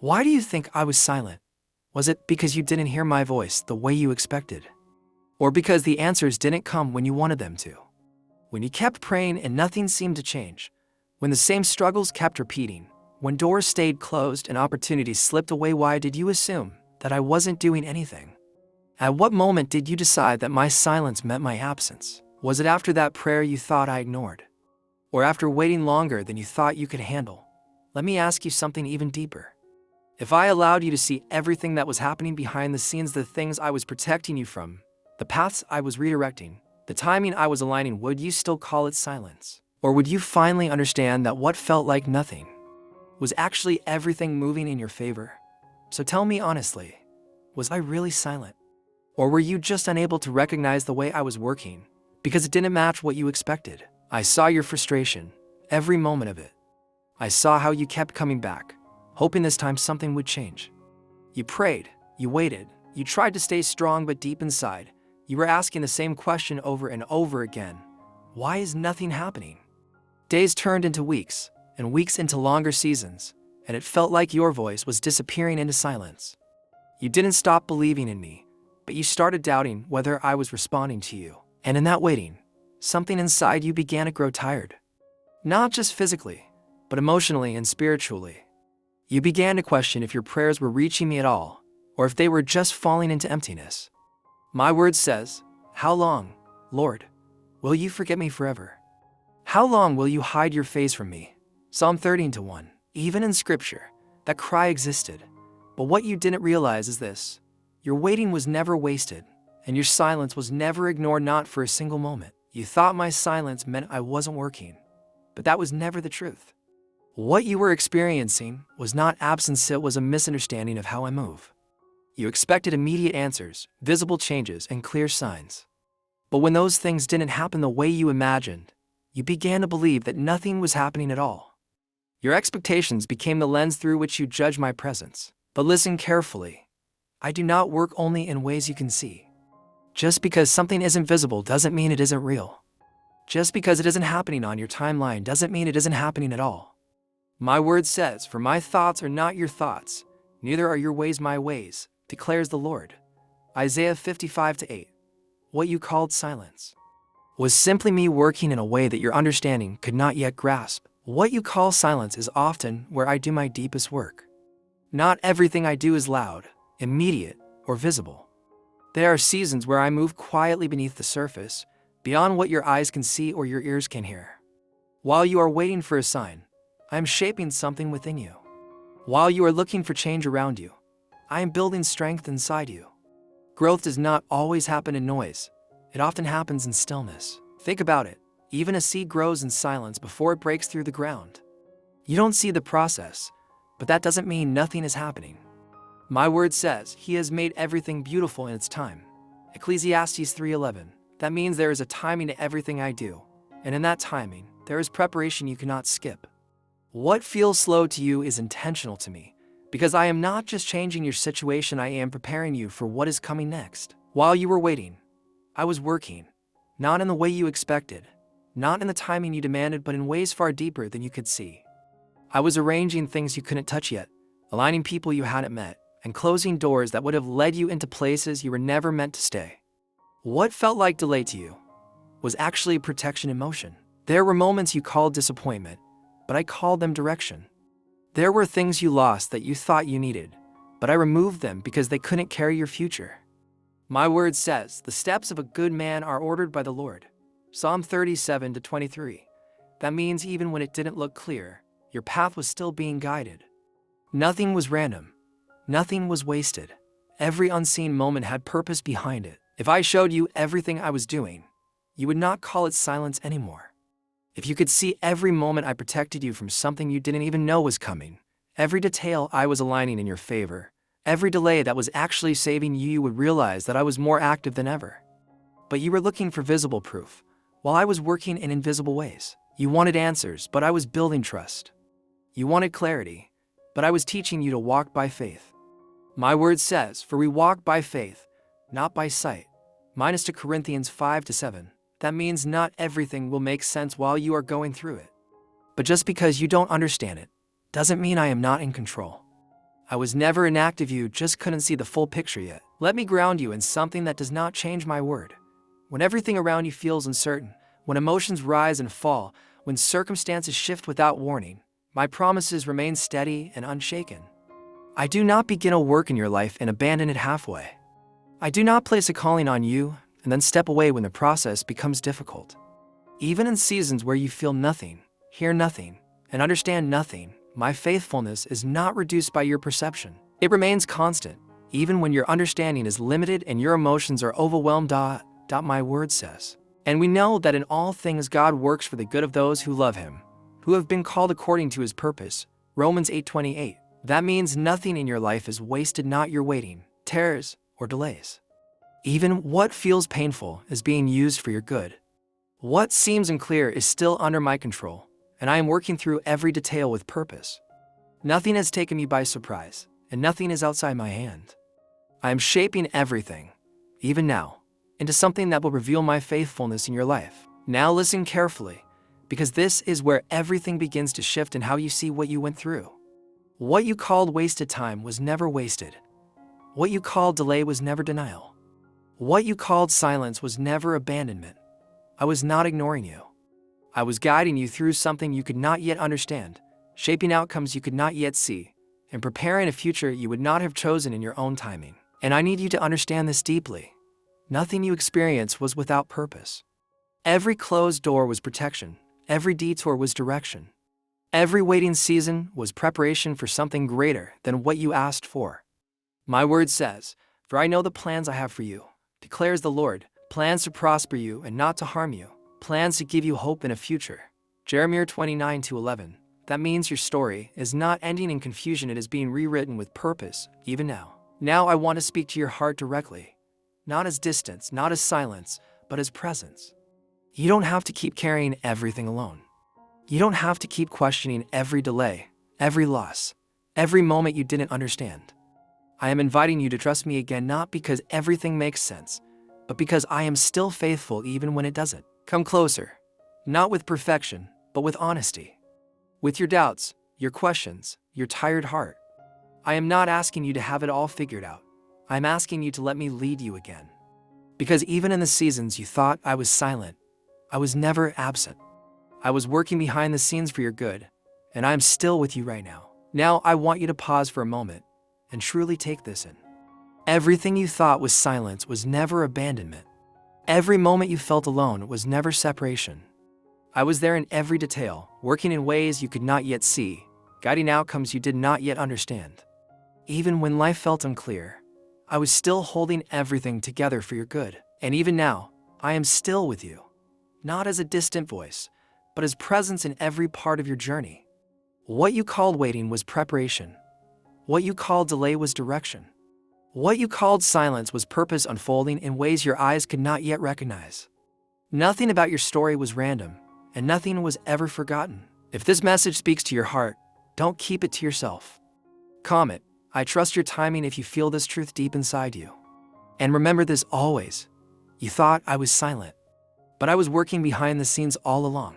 Why do you think I was silent? Was it because you didn't hear my voice the way you expected? Or because the answers didn't come when you wanted them to? When you kept praying and nothing seemed to change? When the same struggles kept repeating? When doors stayed closed and opportunities slipped away, why did you assume that I wasn't doing anything? At what moment did you decide that my silence meant my absence? Was it after that prayer you thought I ignored? Or after waiting longer than you thought you could handle? Let me ask you something even deeper. If I allowed you to see everything that was happening behind the scenes, the things I was protecting you from, the paths I was redirecting, the timing I was aligning, would you still call it silence? Or would you finally understand that what felt like nothing was actually everything moving in your favor? So tell me honestly, was I really silent? Or were you just unable to recognize the way I was working because it didn't match what you expected? I saw your frustration, every moment of it. I saw how you kept coming back, hoping this time something would change. You prayed, you waited, you tried to stay strong, but deep inside, you were asking the same question over and over again. Why is nothing happening? Days turned into weeks, and weeks into longer seasons, and it felt like your voice was disappearing into silence. You didn't stop believing in me, but you started doubting whether I was responding to you. And in that waiting, something inside you began to grow tired. Not just physically, but emotionally and spiritually. You began to question if your prayers were reaching me at all, or if they were just falling into emptiness. My word says, "How long, Lord, will you forget me forever? How long will you hide your face from me?" Psalm 13:1. Even in Scripture, that cry existed. But what you didn't realize is this: your waiting was never wasted, and your silence was never ignored, not for a single moment. You thought my silence meant I wasn't working, but that was never the truth. What you were experiencing was not absence, it was a misunderstanding of how I move. You expected immediate answers, visible changes, and clear signs. But when those things didn't happen the way you imagined, you began to believe that nothing was happening at all. Your expectations became the lens through which you judge my presence. But listen carefully. I do not work only in ways you can see. Just because something isn't visible doesn't mean it isn't real. Just because it isn't happening on your timeline doesn't mean it isn't happening at all. My word says, "For my thoughts are not your thoughts, neither are your ways my ways, declares the Lord." Isaiah 55:8. What you called silence was simply me working in a way that your understanding could not yet grasp. What you call silence is often where I do my deepest work. Not everything I do is loud, immediate, or visible. There are seasons where I move quietly beneath the surface, beyond what your eyes can see or your ears can hear. While you are waiting for a sign, I am shaping something within you. While you are looking for change around you, I am building strength inside you. Growth does not always happen in noise. It often happens in stillness. Think about it. Even a seed grows in silence before it breaks through the ground. You don't see the process, but that doesn't mean nothing is happening. My word says, "He has made everything beautiful in its time." Ecclesiastes 3:11. That means there is a timing to everything I do, and in that timing, there is preparation you cannot skip. What feels slow to you is intentional to me, because I am not just changing your situation, I am preparing you for what is coming next. While you were waiting, I was working, not in the way you expected, not in the timing you demanded, but in ways far deeper than you could see. I was arranging things you couldn't touch yet, aligning people you hadn't met, and closing doors that would have led you into places you were never meant to stay. What felt like delay to you was actually protection in motion. There were moments you called disappointment, but I called them direction. There were things you lost that you thought you needed, but I removed them because they couldn't carry your future. My word says, "The steps of a good man are ordered by the Lord." Psalm 37:23. That means even when it didn't look clear, your path was still being guided. Nothing was random. Nothing was wasted. Every unseen moment had purpose behind it. If I showed you everything I was doing, you would not call it silence anymore. If you could see every moment I protected you from something you didn't even know was coming, every detail I was aligning in your favor, every delay that was actually saving you, you would realize that I was more active than ever. But you were looking for visible proof, while I was working in invisible ways. You wanted answers, but I was building trust. You wanted clarity, but I was teaching you to walk by faith. My word says, "For we walk by faith, not by sight." Minus 2 Corinthians 5-7. That means not everything will make sense while you are going through it. But just because you don't understand it, doesn't mean I am not in control. I was never inactive, you just couldn't see the full picture yet. Let me ground you in something that does not change my word. When everything around you feels uncertain, when emotions rise and fall, when circumstances shift without warning, my promises remain steady and unshaken. I do not begin a work in your life and abandon it halfway. I do not place a calling on you and then step away when the process becomes difficult. Even in seasons where you feel nothing, hear nothing, and understand nothing, my faithfulness is not reduced by your perception. It remains constant, even when your understanding is limited and your emotions are overwhelmed. My word says. And we know that in all things God works for the good of those who love him, who have been called according to his purpose. Romans 8:28. That means nothing in your life is wasted, not your waiting, tears, or delays. Even what feels painful is being used for your good. What seems unclear is still under my control, and I am working through every detail with purpose. Nothing has taken me by surprise, and nothing is outside my hand. I am shaping everything, even now, into something that will reveal my faithfulness in your life. Now listen carefully, because this is where everything begins to shift in how you see what you went through. What you called wasted time was never wasted. What you called delay was never denial. What you called silence was never abandonment. I was not ignoring you. I was guiding you through something you could not yet understand, shaping outcomes you could not yet see, and preparing a future you would not have chosen in your own timing. And I need you to understand this deeply. Nothing you experienced was without purpose. Every closed door was protection. Every detour was direction. Every waiting season was preparation for something greater than what you asked for. My word says, "For I know the plans I have for you, declares the Lord, plans to prosper you and not to harm you, plans to give you hope in a future." Jeremiah 29:11. That means your story is not ending in confusion, it is being rewritten with purpose, even now. Now I want to speak to your heart directly, not as distance, not as silence, but as presence. You don't have to keep carrying everything alone. You don't have to keep questioning every delay, every loss, every moment you didn't understand. I am inviting you to trust me again, not because everything makes sense, but because I am still faithful even when it doesn't. Come closer, not with perfection, but with honesty. With your doubts, your questions, your tired heart. I am not asking you to have it all figured out. I am asking you to let me lead you again. Because even in the seasons you thought I was silent, I was never absent. I was working behind the scenes for your good, and I am still with you right now. Now I want you to pause for a moment and truly take this in. Everything you thought was silence was never abandonment. Every moment you felt alone was never separation. I was there in every detail, working in ways you could not yet see, guiding outcomes you did not yet understand. Even when life felt unclear, I was still holding everything together for your good. And even now, I am still with you, not as a distant voice, but as presence in every part of your journey. What you called waiting was preparation. What you called delay was direction. What you called silence was purpose unfolding in ways your eyes could not yet recognize. Nothing about your story was random, and nothing was ever forgotten. If this message speaks to your heart, don't keep it to yourself. Comment, "I trust your timing," if you feel this truth deep inside you. And remember this always. You thought I was silent, but I was working behind the scenes all along.